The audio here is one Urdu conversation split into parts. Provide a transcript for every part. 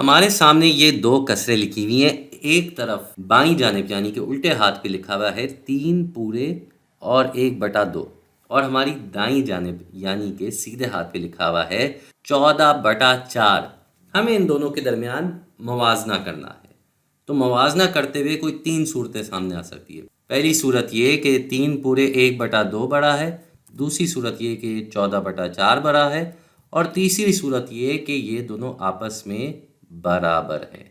ہمارے سامنے یہ دو کسریں لکھی ہوئی ہیں. ایک طرف بائیں جانب یعنی کہ الٹے ہاتھ پہ لکھا ہوا ہے 3 پورے اور 1/2، اور ہماری دائیں جانب یعنی کہ سیدھے ہاتھ پہ لکھا ہوا ہے 14/4. ہمیں ان دونوں کے درمیان موازنہ کرنا ہے. تو موازنہ کرتے ہوئے کوئی 3 صورتیں سامنے آ سکتی ہے. پہلی صورت یہ کہ 3 پورے 1/2 بڑا ہے، دوسری صورت یہ کہ 14/4 بڑا ہے، اور تیسری صورت یہ کہ یہ دونوں آپس میں برابر ہیں.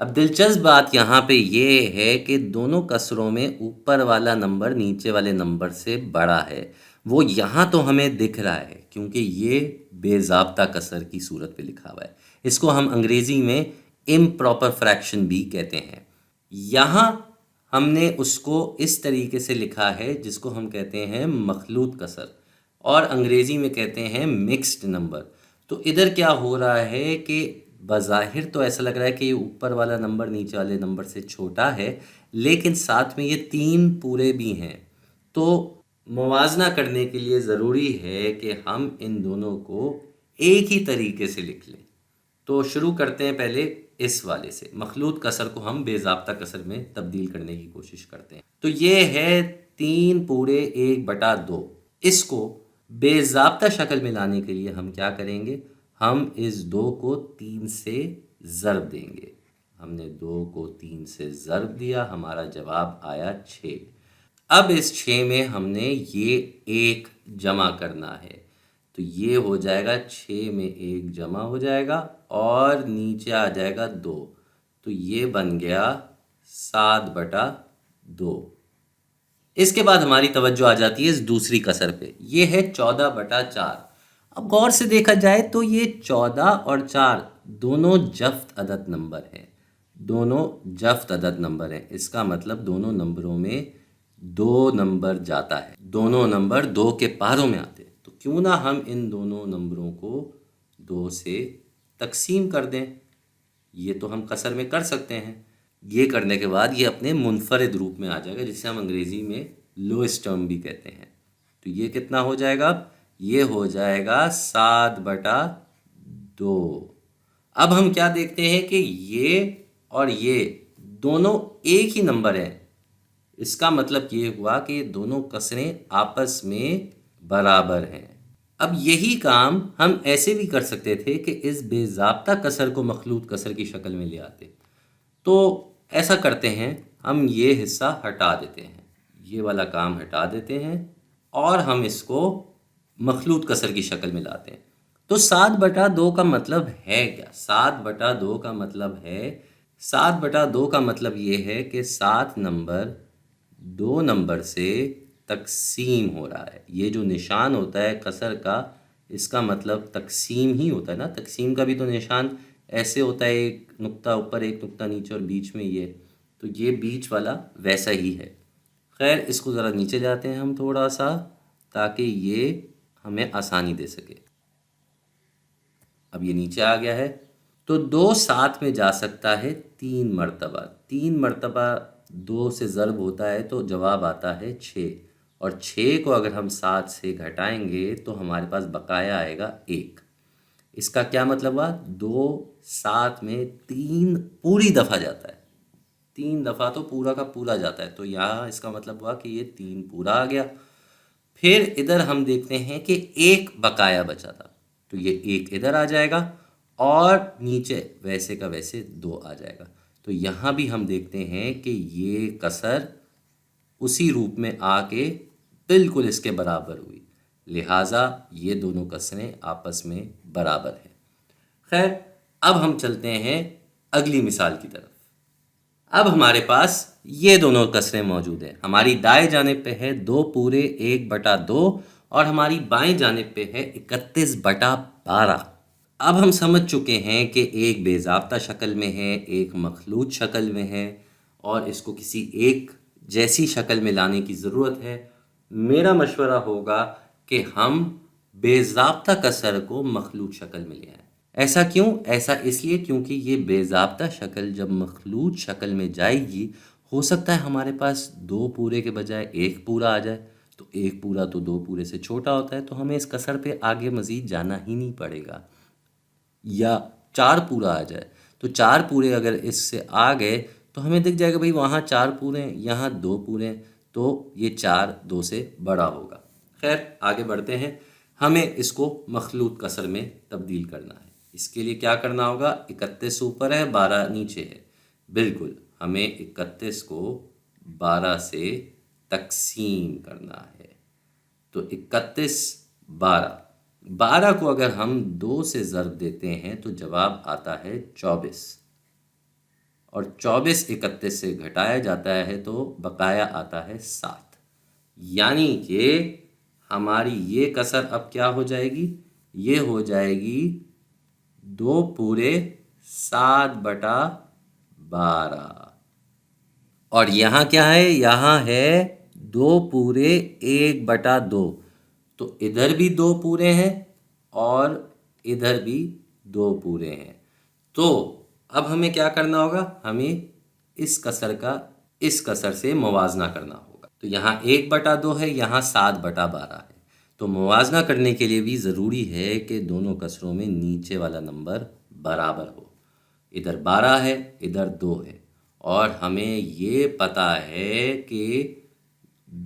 اب دلچسپ بات یہاں پہ یہ ہے کہ دونوں کسروں میں اوپر والا نمبر نیچے والے نمبر سے بڑا ہے. وہ یہاں تو ہمیں دکھ رہا ہے کیونکہ یہ بے ضابطہ کسر کی صورت پہ لکھا ہوا ہے. اس کو ہم انگریزی میں امپراپر فریکشن بھی کہتے ہیں. یہاں ہم نے اس کو اس طریقے سے لکھا ہے جس کو ہم کہتے ہیں مخلوط کسر، اور انگریزی میں کہتے ہیں مکسڈ نمبر. تو ادھر کیا ہو رہا ہے کہ بظاہر تو ایسا لگ رہا ہے کہ یہ اوپر والا نمبر نیچے والے نمبر سے چھوٹا ہے، لیکن ساتھ میں یہ 3 پورے بھی ہیں. تو موازنہ کرنے کے لیے ضروری ہے کہ ہم ان دونوں کو ایک ہی طریقے سے لکھ لیں. تو شروع کرتے ہیں پہلے اس والے سے. مخلوط کسر کو ہم بے ضابطہ کسر میں تبدیل کرنے کی کوشش کرتے ہیں. تو یہ ہے 3 پورے 1/2. اس کو بے ضابطہ شکل میں لانے کے لیے ہم کیا کریں گے؟ ہم اس 2 کو 3 سے ضرب دیں گے. ہم نے 2 کو 3 سے ضرب دیا، ہمارا جواب آیا 6. اب اس 6 میں ہم نے یہ 1 جمع کرنا ہے. تو یہ ہو جائے گا 6 میں 1 جمع ہو جائے گا اور نیچے آ جائے گا 2. تو یہ بن گیا 7/2. اس کے بعد ہماری توجہ آ جاتی ہے اس دوسری کسر پہ. یہ ہے 14/4. اب غور سے دیکھا جائے تو یہ 14 اور 4 دونوں جفت عدد نمبر ہیں. دونوں جفت عدد نمبر ہیں. اس کا مطلب دونوں نمبروں میں 2 نمبر جاتا ہے. دونوں نمبر 2 کے پاروں میں آتے ہیں. تو کیوں نہ ہم ان دونوں نمبروں کو 2 سے تقسیم کر دیں. یہ تو ہم کسر میں کر سکتے ہیں. یہ کرنے کے بعد یہ اپنے منفرد روپ میں آ جائے گا جسے ہم انگریزی میں لوئسٹ ٹرم بھی کہتے ہیں. تو یہ کتنا ہو جائے گا؟ یہ ہو جائے گا 7/2. اب ہم کیا دیکھتے ہیں کہ یہ اور یہ دونوں ایک ہی نمبر ہیں. اس کا مطلب یہ ہوا کہ یہ دونوں کسریں آپس میں برابر ہیں. اب یہی کام ہم ایسے بھی کر سکتے تھے کہ اس بے ضابطہ کسر کو مخلوط کسر کی شکل میں لے آتے. تو ایسا کرتے ہیں، ہم یہ حصہ ہٹا دیتے ہیں، یہ والا کام ہٹا دیتے ہیں اور ہم اس کو مخلوط کسر کی شکل میں لاتے ہیں. تو 7/2 کا مطلب ہے کیا؟ 7/2 کا مطلب ہے 7/2 کا مطلب یہ ہے کہ 7 نمبر 2 نمبر سے تقسیم ہو رہا ہے. یہ جو نشان ہوتا ہے کسر کا، اس کا مطلب تقسیم ہی ہوتا ہے نا. تقسیم کا بھی تو نشان ایسے ہوتا ہے، ایک نقطہ اوپر ایک نقطہ نیچے اور بیچ میں یہ. تو یہ بیچ والا ویسا ہی ہے. خیر، اس کو ذرا نیچے جاتے ہیں ہم تھوڑا سا تاکہ یہ ہمیں آسانی دے سکے. اب یہ نیچے آ گیا ہے. تو 2 ساتھ میں جا سکتا ہے 3 مرتبہ. 3 مرتبہ 2 سے ضرب ہوتا ہے تو جواب آتا ہے 6. اور 6 کو اگر ہم 7 سے گھٹائیں گے تو ہمارے پاس بقایا آئے گا 1. اس کا کیا مطلب ہوا؟ 2 7 میں 3 پوری دفعہ جاتا ہے. 3 دفعہ تو پورا کا پورا جاتا ہے. تو یہاں اس کا مطلب ہوا کہ یہ 3 پورا آ گیا. پھر ادھر ہم دیکھتے ہیں کہ 1 بقایا بچا تھا. تو یہ 1 ادھر آ جائے گا اور نیچے ویسے کا ویسے 2 آ جائے گا. تو یہاں بھی ہم دیکھتے ہیں کہ یہ کسر اسی روپ میں آ کے بالکل اس کے برابر ہوئی. لہٰذا یہ دونوں کسریں آپس میں برابر ہیں. خیر، اب ہم چلتے ہیں اگلی مثال کی طرف. اب ہمارے پاس یہ دونوں کسریں موجود ہیں. ہماری دائیں جانب پہ ہے 2 پورے 1/2 اور ہماری بائیں جانب پہ ہے 31/12. اب ہم سمجھ چکے ہیں کہ ایک بے ضابطہ شکل میں ہے، ایک مخلوط شکل میں ہے، اور اس کو کسی ایک جیسی شکل میں لانے کی ضرورت ہے. میرا مشورہ ہوگا کہ ہم بے ضابطہ کسر کو مخلوط شکل میں لے آئیں. ایسا کیوں؟ ایسا اس لیے کیونکہ یہ بے ضابطہ شکل جب مخلوط شکل میں جائے گی، ہو سکتا ہے ہمارے پاس 2 پورے کے بجائے 1 پورا آ جائے. تو 1 پورا تو 2 پورے سے چھوٹا ہوتا ہے، تو ہمیں اس کسر پہ آگے مزید جانا ہی نہیں پڑے گا. یا 4 پورا آ جائے تو 4 پورے اگر اس سے آ گئے تو ہمیں دکھ جائے گا بھئی وہاں 4 پورے ہیں، یہاں 2 پورے ہیں، تو یہ 4 2 سے بڑا ہوگا۔ خیر آگے بڑھتے ہیں، ہمیں اس کو مخلوط کسر میں تبدیل کرنا ہے۔ اس کے لیے کیا کرنا ہوگا؟ 31 اوپر ہے، 12 نیچے ہے، بالکل ہمیں 31 کو 12 سے تقسیم کرنا ہے۔ تو 31 12، 12 کو اگر ہم 2 سے ضرب دیتے ہیں تو جواب آتا ہے 24، اور 24 31 سے گھٹایا جاتا ہے تو بقایا آتا ہے 7۔ یعنی کہ ہماری یہ کسر اب کیا ہو جائے گی؟ یہ ہو جائے گی 2 پورے 7/12، اور یہاں کیا ہے؟ یہاں ہے 2 پورے 1/2، تو ادھر بھی 2 پورے ہیں اور ادھر بھی 2 پورے ہیں۔ تو اب ہمیں کیا کرنا ہوگا؟ ہمیں اس کسر کا اس کسر سے موازنہ کرنا ہوگا۔ تو یہاں 1/2 ہے، یہاں 7/12 ہے، تو موازنہ کرنے کے لیے بھی ضروری ہے کہ دونوں کسروں میں نیچے والا نمبر برابر ہو۔ ادھر 12 ہے، ادھر 2 ہے، اور ہمیں یہ پتہ ہے کہ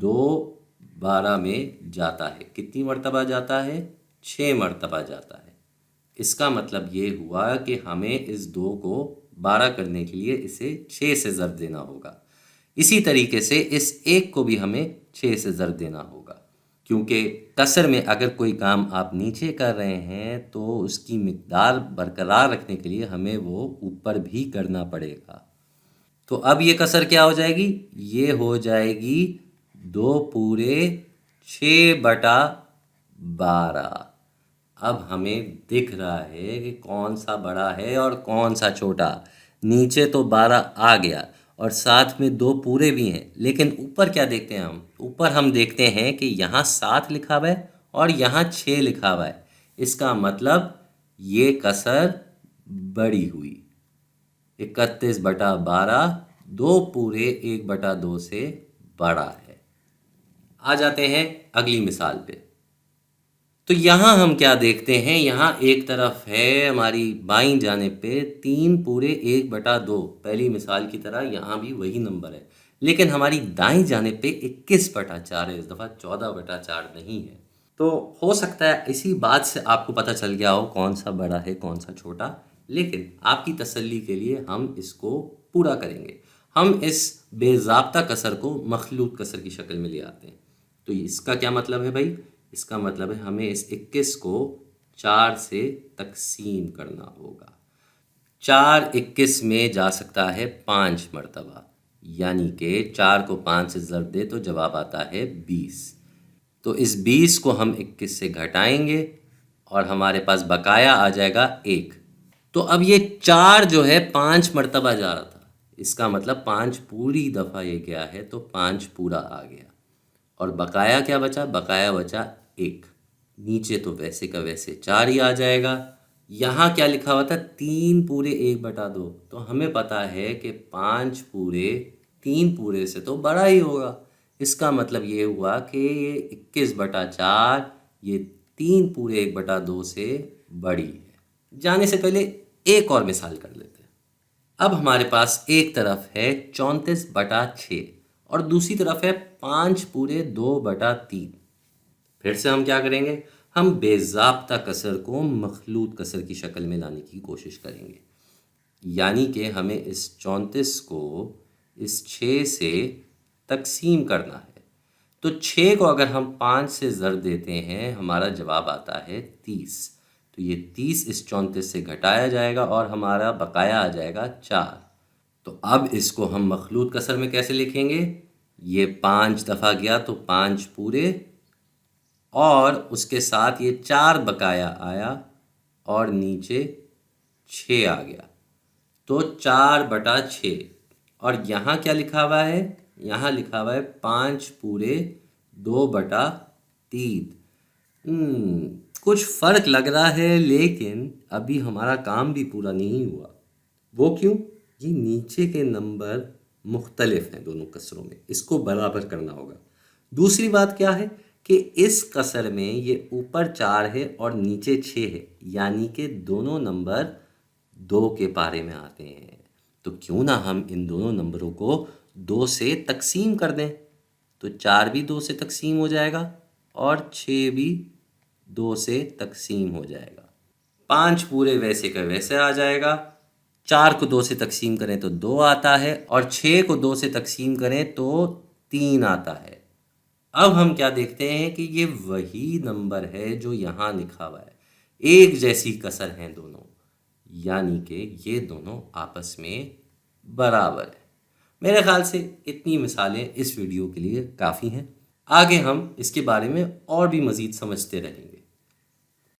2 12 میں جاتا ہے، کتنی مرتبہ جاتا ہے؟ 6 مرتبہ جاتا ہے۔ اس کا مطلب یہ ہوا کہ ہمیں اس 2 کو 12 کرنے کے لیے اسے 6 سے ضرب دینا ہوگا۔ اسی طریقے سے اس 1 کو بھی ہمیں 6 سے ضرب دینا ہوگا، کیونکہ کسر میں اگر کوئی کام آپ نیچے کر رہے ہیں تو اس کی مقدار برقرار رکھنے کے لیے ہمیں وہ اوپر بھی کرنا پڑے گا۔ تو اب یہ کسر کیا ہو جائے گی؟ یہ ہو جائے گی 2 پورے 6/12۔ اب ہمیں دکھ رہا ہے کہ کون سا بڑا ہے اور کون سا چھوٹا۔ نیچے تو 12 آ گیا اور ساتھ میں 2 پورے بھی ہیں، لیکن اوپر کیا دیکھتے ہیں ہم؟ اوپر ہم دیکھتے ہیں کہ یہاں 7 لکھا ہوا ہے اور یہاں 6 لکھا ہوا ہے۔ اس کا مطلب یہ کسر بڑی ہوئی، 31/12 2 پورے 1/2 سے بڑا ہے۔ آ جاتے ہیں اگلی مثال پہ۔ تو یہاں ہم کیا دیکھتے ہیں؟ یہاں ایک طرف ہے ہماری بائیں جانب پہ 3 پورے 1/2، پہلی مثال کی طرح یہاں بھی وہی نمبر ہے، لیکن ہماری دائیں جانب پہ 21/4 ہے، اس دفعہ 14/4 نہیں ہے۔ تو ہو سکتا ہے اسی بات سے آپ کو پتہ چل گیا ہو کون سا بڑا ہے کون سا چھوٹا، لیکن آپ کی تسلی کے لیے ہم اس کو پورا کریں گے۔ ہم اس بے ضابطہ کسر کو مخلوط کسر کی شکل میں لے آتے ہیں۔ تو اس کا کیا مطلب ہے بھائی؟ اس کا مطلب ہے ہمیں اس 21 کو 4 سے تقسیم کرنا ہوگا۔ 4 21 میں جا سکتا ہے 5 مرتبہ، یعنی کہ 4 کو 5 سے ضرب دے تو جواب آتا ہے 20۔ تو اس 20 کو ہم 21 سے گھٹائیں گے اور ہمارے پاس بقایا آ جائے گا 1۔ تو اب یہ 4 جو ہے 5 مرتبہ جا رہا تھا، اس کا مطلب 5 پوری دفعہ یہ گیا ہے تو 5 پورا آ گیا، اور بقایا کیا بچا؟ بقایا بچا 1۔ نیچے تو ویسے کا ویسے 4 ہی آ جائے گا۔ یہاں کیا لکھا ہوا تھا؟ 3 پورے 1/2، تو ہمیں پتا ہے کہ 5 پورے 3 پورے سے تو بڑا ہی ہوگا۔ اس کا مطلب یہ ہوا کہ یہ 21/4 یہ 3 پورے 1/2 سے بڑی ہے۔ جانے سے پہلے ایک اور مثال کر لیتے ہیں۔ اب ہمارے پاس ایک طرف ہے 34/6 اور دوسری طرف ہے 5 پورے 2/3۔ پھر سے ہم کیا کریں گے؟ ہم بے ضابطہ کسر کو مخلوط کسر کی شکل میں لانے کی کوشش کریں گے، یعنی کہ ہمیں اس 34 کو اس 6 سے تقسیم کرنا ہے۔ تو 6 کو اگر ہم 5 سے ضرب دیتے ہیں ہمارا جواب آتا ہے 30۔ تو یہ 30 اس 34 سے گھٹایا جائے گا اور ہمارا بقایا آ جائے گا 4۔ تو اب اس کو ہم مخلوط کسر میں کیسے لکھیں گے؟ یہ 5 دفعہ گیا تو 5 پورے، اور اس کے ساتھ یہ 4 بقایا آیا اور نیچے 6 آ گیا، تو 4/6۔ اور یہاں کیا لکھا ہوا ہے؟ یہاں لکھا ہوا ہے 5 پورے 2/3۔ کچھ فرق لگ رہا ہے، لیکن ابھی ہمارا کام بھی پورا نہیں ہوا۔ وہ کیوں؟ یہ نیچے کے نمبر مختلف ہیں دونوں کسروں میں، اس کو برابر کرنا ہوگا۔ دوسری بات کیا ہے کہ اس کسر میں یہ اوپر 4 ہے اور نیچے 6 ہے، یعنی کہ دونوں نمبر 2 کے پارے میں آتے ہیں، تو کیوں نہ ہم ان دونوں نمبروں کو 2 سے تقسیم کر دیں، تو 4 بھی 2 سے تقسیم ہو جائے گا اور 6 بھی 2 سے تقسیم ہو جائے گا۔ 5 پورے ویسے کا ویسے آ جائے گا، 4 کو 2 سے تقسیم کریں تو 2 آتا ہے، اور 6 کو 2 سے تقسیم کریں تو 3 آتا ہے۔ اب ہم کیا دیکھتے ہیں کہ یہ وہی نمبر ہے جو یہاں لکھا ہوا ہے، ایک جیسی کسر ہیں دونوں، یعنی کہ یہ دونوں آپس میں برابر ہیں۔ میرے خیال سے اتنی مثالیں اس ویڈیو کے لیے کافی ہیں، آگے ہم اس کے بارے میں اور بھی مزید سمجھتے رہیں گے۔